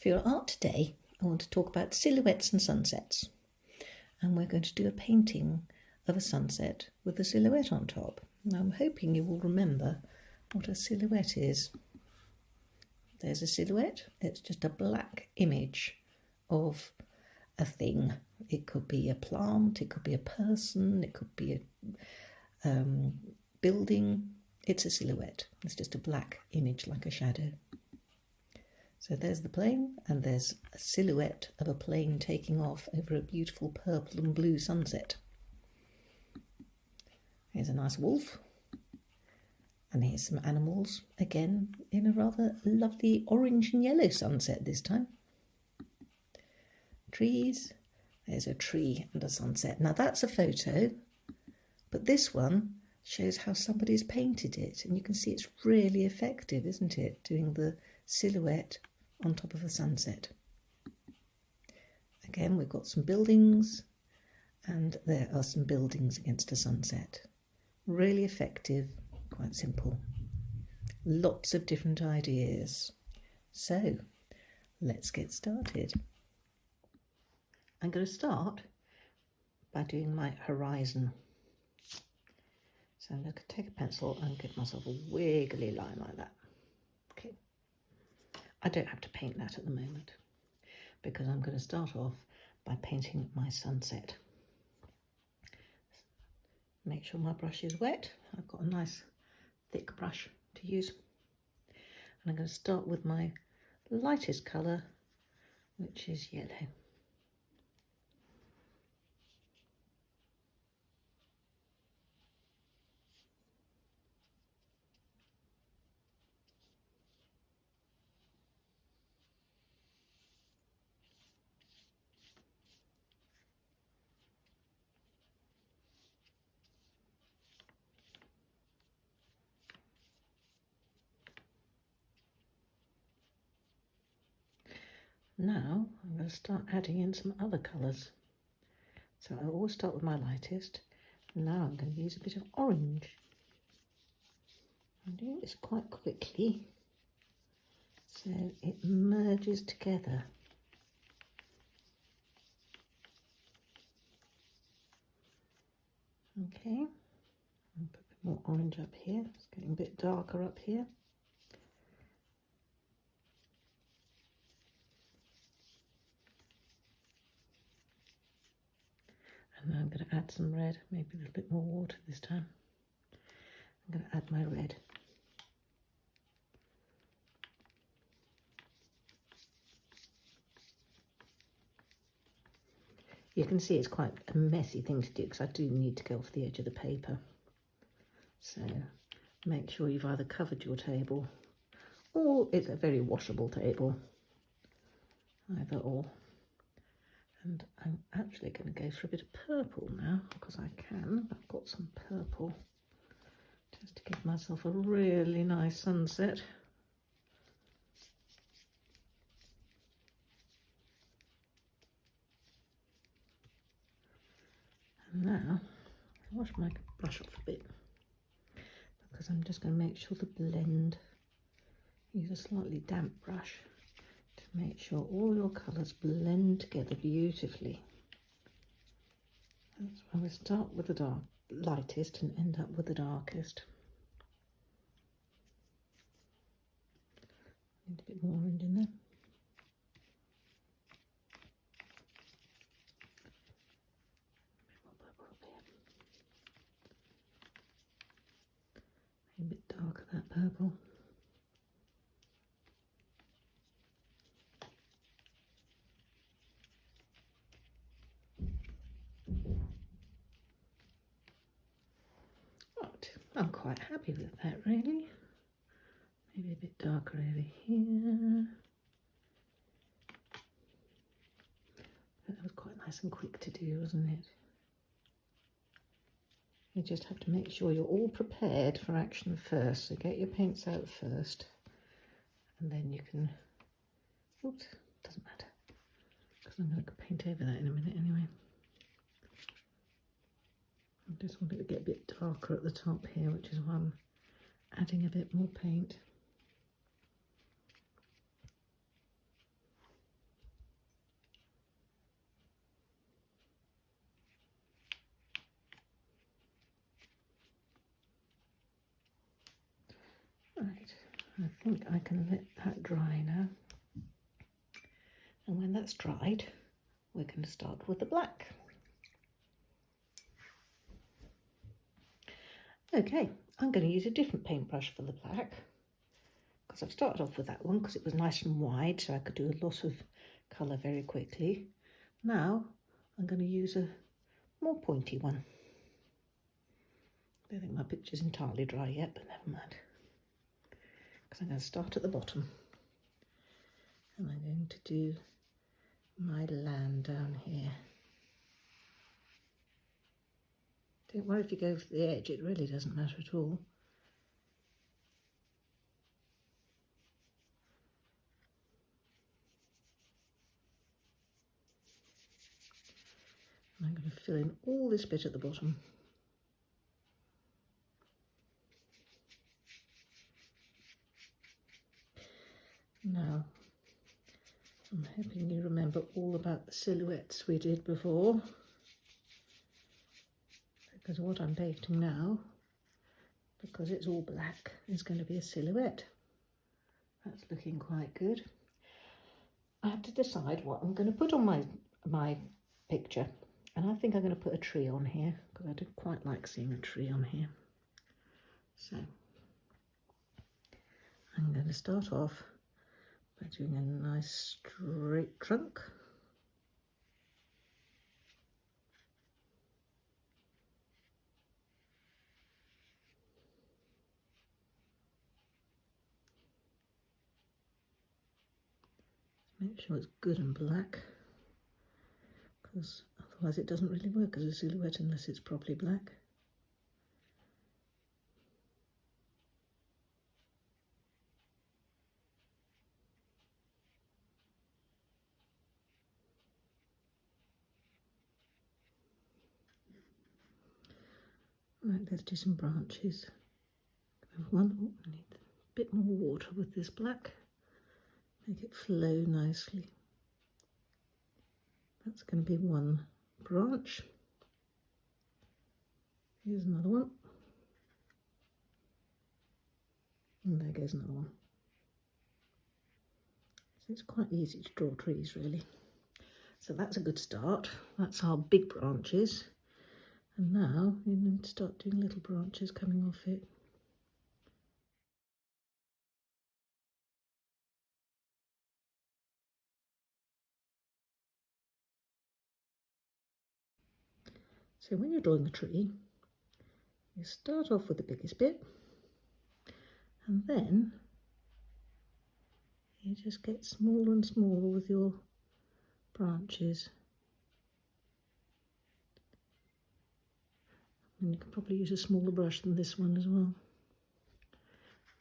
For your art today, I want to talk about silhouettes and sunsets. And we're going to do a painting of a sunset with a silhouette on top. Now I'm hoping you will remember what a silhouette is. There's a silhouette. It's just a black image of a thing. It could be a plant, it could be a person, it could be a building. It's a silhouette. It's just a black image like a shadow. So there's the plane, and there's a silhouette of a plane taking off over a beautiful purple and blue sunset. Here's a nice wolf, and here's some animals, again in a rather lovely orange and yellow sunset this time. Trees, there's a tree and a sunset. Now that's a photo, but this one shows how somebody's painted it, and you can see it's really effective, isn't it, doing the silhouette on top of a sunset. Again, we've got some buildings, and there are some buildings against a sunset. Really effective, quite simple. Lots of different ideas. So, let's get started. I'm going to start by doing my horizon. So I'm going to take a pencil and give myself a wiggly line like that. Okay. I don't have to paint that at the moment because I'm going to start off by painting my sunset. Make sure my brush is wet. I've got a nice thick brush to use. And I'm going to start with my lightest colour, which is yellow. Now I'm going to start adding in some other colours. So I always start with my lightest. Now I'm going to use a bit of orange. I'm doing this quite quickly so it merges together. Okay, I'll put a bit more orange up here. It's getting a bit darker up here. And now I'm going to add some red, maybe a little bit more water this time. I'm going to add my red. You can see it's quite a messy thing to do because I do need to go off the edge of the paper. So make sure you've either covered your table or it's a very washable table. Either or. And I'm actually going to go for a bit of purple now because I can. I've got some purple just to give myself a really nice sunset. And now I'll wash my brush off a bit because I'm just going to make sure the blend, use a slightly damp brush to make sure all your colours blend together beautifully. That's why we start with the lightest and end up with the darkest. Need a bit more orange in there. A bit darker, that purple. Right, I'm quite happy with that really. Maybe a bit darker over here. That was quite nice and quick to do, wasn't it? You just have to make sure you're all prepared for action first. So get your paints out first, and then you can, oops, doesn't matter, because I'm going to paint over that in a minute anyway. I just want it to get a bit darker at the top here, which is why I'm adding a bit more paint. Right, I think I can let that dry now. And when that's dried, we're going to start with the black. Okay, I'm going to use a different paintbrush for the black, because I've started off with that one because it was nice and wide, so I could do a lot of colour very quickly. Now I'm going to use a more pointy one. I don't think my picture's entirely dry yet, but never mind. Because I'm going to start at the bottom. And I'm going to do my land down here. Don't worry if you go for the edge, it really doesn't matter at all. And I'm going to fill in all this bit at the bottom. Now, I'm hoping you remember all about the silhouettes we did before, because what I'm painting now, because it's all black, is going to be a silhouette. That's looking quite good. I have to decide what I'm going to put on my picture, and I think I'm going to put a tree on here, because I do quite like seeing a tree on here. So I'm going to start off by doing a nice straight trunk. Make sure it's good and black, because otherwise it doesn't really work as a silhouette unless it's properly black. Right, let's do some branches. I need a bit more water with this black. Make it flow nicely. That's going to be one branch. Here's another one. And there goes another one. So it's quite easy to draw trees, really. So that's a good start. That's our big branches. And now you need to start doing little branches coming off it. So when you're drawing a tree, you start off with the biggest bit, and then you just get smaller and smaller with your branches. And you can probably use a smaller brush than this one as well.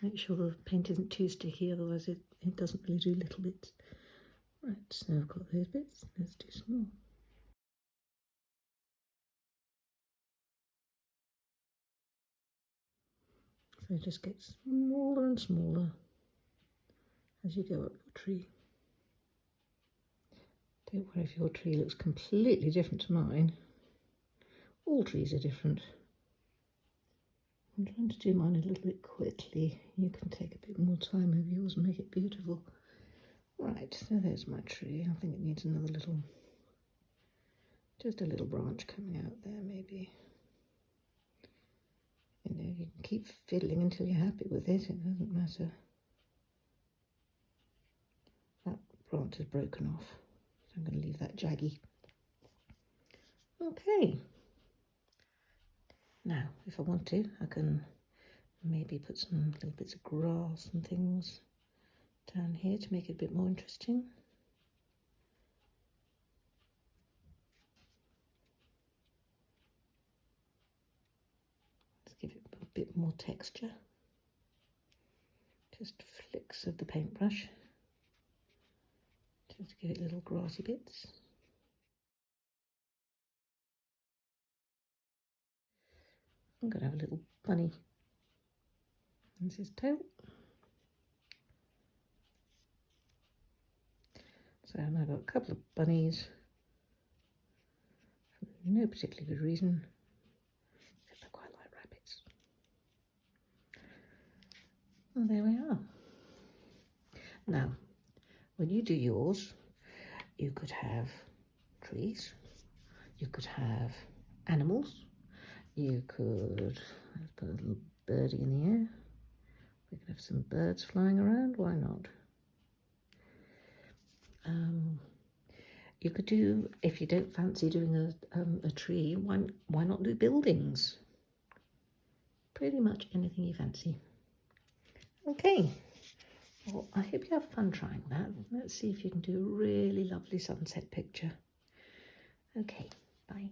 Make sure the paint isn't too sticky, otherwise it doesn't really do little bits. Right, so I've got those bits, let's do some more. So just get smaller and smaller as you go up your tree. Don't worry if your tree looks completely different to mine. All trees are different. I'm trying to do mine a little bit quickly. You can take a bit more time with yours and make it beautiful. Right, so there's my tree. I think it needs another little, just a little branch coming out there maybe. You know, you can keep fiddling until you're happy with it. It doesn't matter. That branch is broken off, so I'm going to leave that jaggy. Okay. Now, if I want to, I can maybe put some little bits of grass and things down here to make it a bit more interesting. Let's give it a bit more texture. Just flicks of the paintbrush. Just give it little grassy bits. I'm going to have a little bunny. This is his tail. So I've got a couple of bunnies for no particular good reason, except I quite like rabbits. And there we are. Now, when you do yours, you could have trees, you could have animals, you could, let's put a little birdie in the air. We could have some birds flying around, why not? You could do, if you don't fancy doing a tree, why not do buildings? Pretty much anything you fancy. Okay, well, I hope you have fun trying that. Let's see if you can do a really lovely sunset picture. Okay, bye.